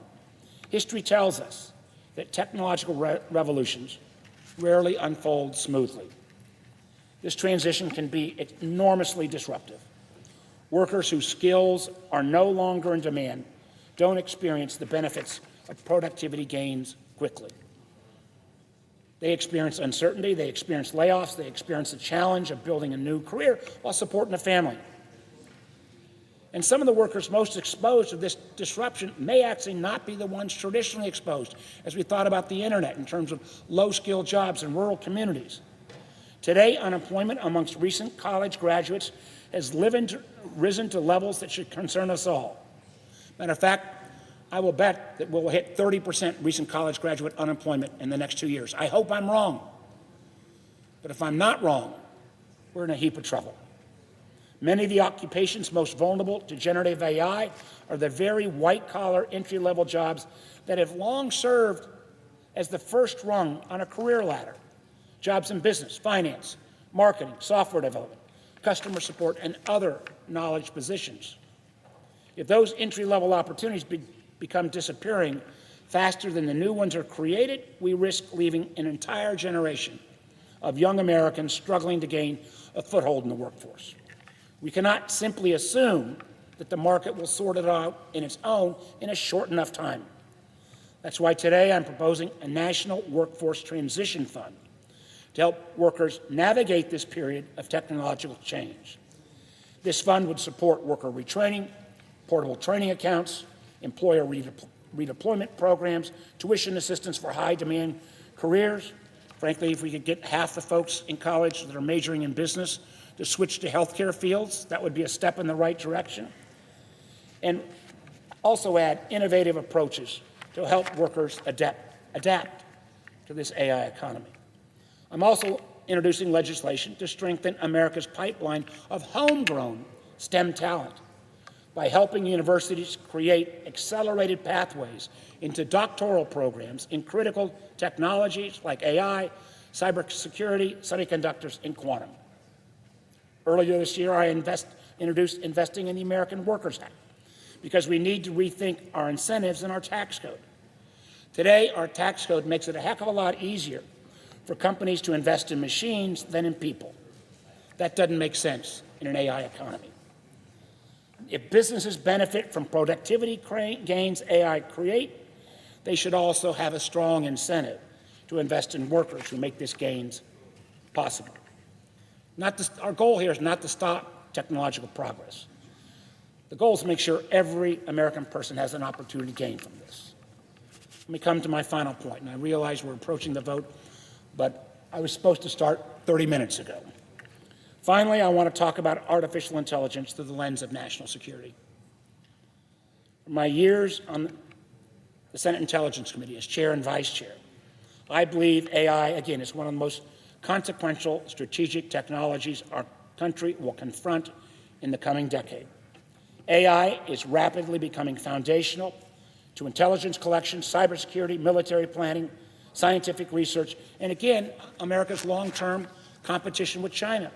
history tells us that technological revolutions rarely unfold smoothly. This transition can be enormously disruptive. Workers whose skills are no longer in demand don't experience the benefits of productivity gains quickly. They experience uncertainty, they experience layoffs, they experience the challenge of building a new career while supporting a family. And some of the workers most exposed to this disruption may actually not be the ones traditionally exposed, as we thought about the internet in terms of low-skilled jobs in rural communities. Today, unemployment amongst recent college graduates has risen to levels that should concern us all. Matter of fact, I will bet that we'll hit 30% recent college graduate unemployment in the next 2 years. I hope I'm wrong. But if I'm not wrong, we're in a heap of trouble. Many of the occupations most vulnerable to generative AI are the very white-collar, entry-level jobs that have long served as the first rung on a career ladder. Jobs in business, finance, marketing, software development, customer support, and other knowledge positions. If those entry-level opportunities become disappearing faster than the new ones are created, we risk leaving an entire generation of young Americans struggling to gain a foothold in the workforce. We cannot simply assume that the market will sort it out in its own in a short enough time. That's why today I'm proposing a national workforce transition fund to help workers navigate this period of technological change. This fund would support worker retraining, portable training accounts, employer redeployment programs, tuition assistance for high-demand careers. Frankly, if we could get half the folks in college that are majoring in business to switch to healthcare fields, that would be a step in the right direction. And also add innovative approaches to help workers adapt to this AI economy. I'm also introducing legislation to strengthen America's pipeline of homegrown STEM talent. by helping universities create accelerated pathways into doctoral programs in critical technologies like AI, cybersecurity, semiconductors, and quantum. Earlier this year, I introduced Investing in the American Workers Act because we need to rethink our incentives in our tax code. Today, our tax code makes it a heck of a lot easier for companies to invest in machines than in people. That doesn't make sense in an AI economy. If businesses benefit from productivity gains AI create, they should also have a strong incentive to invest in workers who make these gains possible. Our goal here is not to stop technological progress. The goal is to make sure every American person has an opportunity to gain from this. Let me come to my final point, and I realize we're approaching the vote, but I was supposed to start 30 minutes ago. Finally, I want to talk about artificial intelligence through the lens of national security. In my years on the Senate Intelligence Committee as chair and vice chair, I believe AI, again, is one of the most consequential strategic technologies our country will confront in the coming decade. AI is rapidly becoming foundational to intelligence collection, cybersecurity, military planning, scientific research, and again, America's long-term competition with China.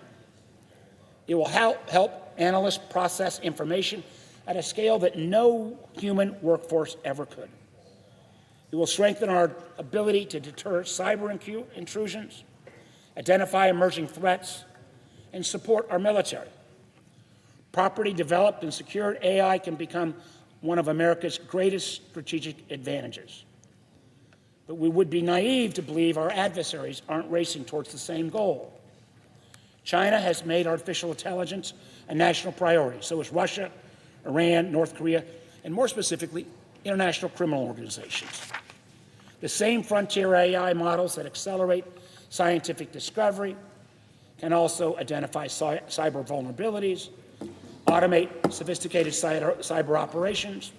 It will help analysts process information at a scale that no human workforce ever could. It will strengthen our ability to deter cyber intrusions, identify emerging threats, and support our military. Properly developed and secured AI can become one of America's greatest strategic advantages. But we would be naive to believe our adversaries aren't racing towards the same goal. China has made artificial intelligence a national priority. So is Russia, Iran, North Korea, and more specifically, international criminal organizations. The same frontier AI models that accelerate scientific discovery can also identify cyber vulnerabilities, automate sophisticated cyber operations,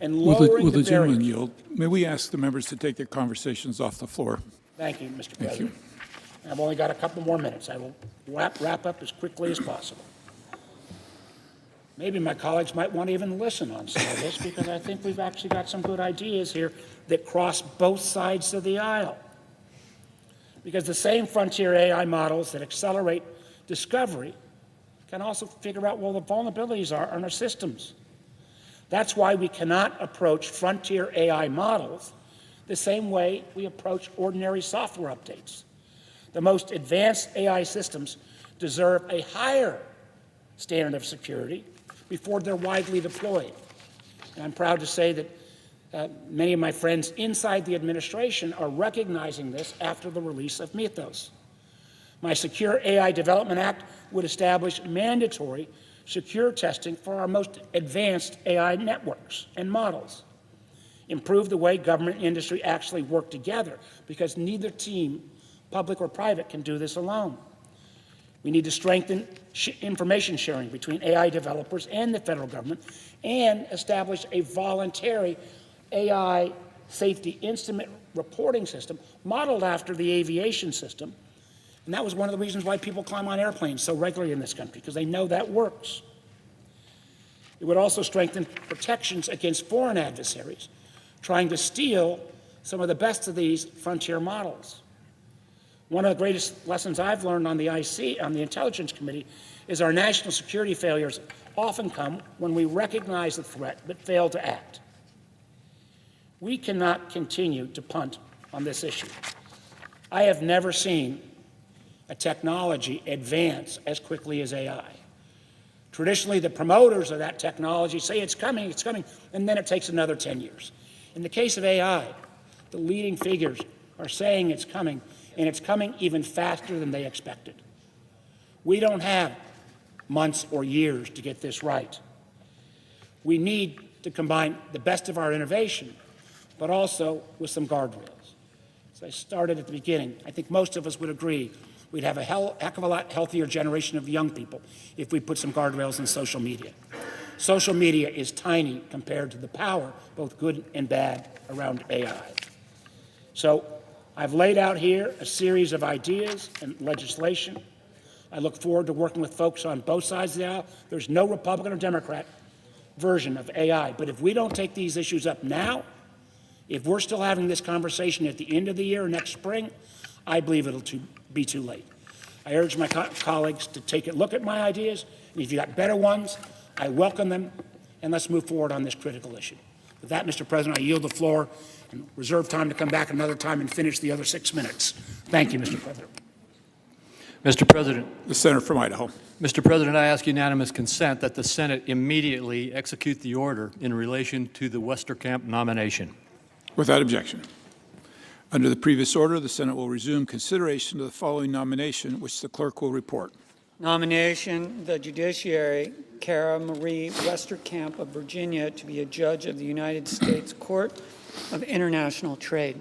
and lowering Will the the gentleman barriers. yield? May we ask the members to take their conversations off the floor? Thank you, Mr. Thank President. I've only got a couple more minutes. I will wrap up as quickly as possible. Maybe my colleagues might want to even listen on some of this because I think we've actually got some good ideas here that cross both sides of the aisle. Because the same frontier AI models that accelerate discovery can also figure out where the vulnerabilities are in our systems. That's why we cannot approach frontier AI models the same way we approach ordinary software updates. The most advanced AI systems deserve a higher standard of security before they're widely deployed. And I'm proud to say that many of my friends inside the administration are recognizing this after the release of Mythos. My Secure AI Development Act would establish mandatory secure testing for our most advanced AI networks and models, improve the way government and industry actually work together, because neither team, public or private, can do this alone. We need to strengthen information sharing between AI developers and the federal government and establish a voluntary AI safety instrument reporting system modeled after the aviation system. And that was one of the reasons why people climb on airplanes so regularly in this country, because they know that works. It would also strengthen protections against foreign adversaries trying to steal some of the best of these frontier models. One of the greatest lessons I've learned on the Intelligence Committee, is our national security failures often come when we recognize the threat but fail to act. We cannot continue to punt on this issue. I have never seen a technology advance as quickly as AI. Traditionally, the promoters of that technology say it's coming, and then it takes another 10 years. In the case of AI, the leading figures are saying it's coming, and it's coming even faster than they expected. We don't have months or years to get this right. We need to combine the best of our innovation, but also with some guardrails. As I started at the beginning, I think most of us would agree we'd have a heck of a lot healthier generation of young people if we put some guardrails in social media. Social media is tiny compared to the power, both good and bad, around AI. So I've laid out here a series of ideas and legislation. I look forward to working with folks on both sides of the aisle. There's no Republican or Democrat version of AI. But if we don't take these issues up now, if we're still having this conversation at the end of the year or next spring, I believe it'll be too late. I urge my colleagues to take a look at my ideas, and if you've got better ones, I welcome them, and let's move forward on this critical issue. With that, Mr. President, I yield the floor and reserve time to come back another time and finish the other 6 minutes. Thank you, Mr. President. Mr. President, The senator from Idaho. Mr. President, I ask unanimous consent that the Senate immediately execute the order in relation to the Westercamp nomination. Without objection. Under the previous order, the Senate will resume consideration of the following nomination, which the clerk will report. Nomination, the judiciary, Kara Marie Westercamp of Virginia to be a judge of the United States Court of International Trade.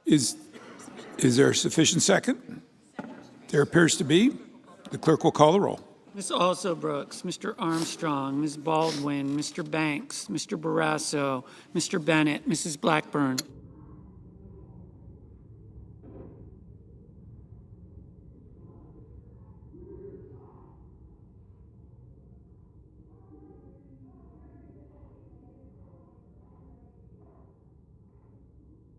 Is there a sufficient second? There appears to be. The clerk will call the roll. Ms. Alsobrooks, Mr. Armstrong, Ms. Baldwin, Mr. Banks, Mr. Barrasso, Mr. Bennett, Mrs. Blackburn.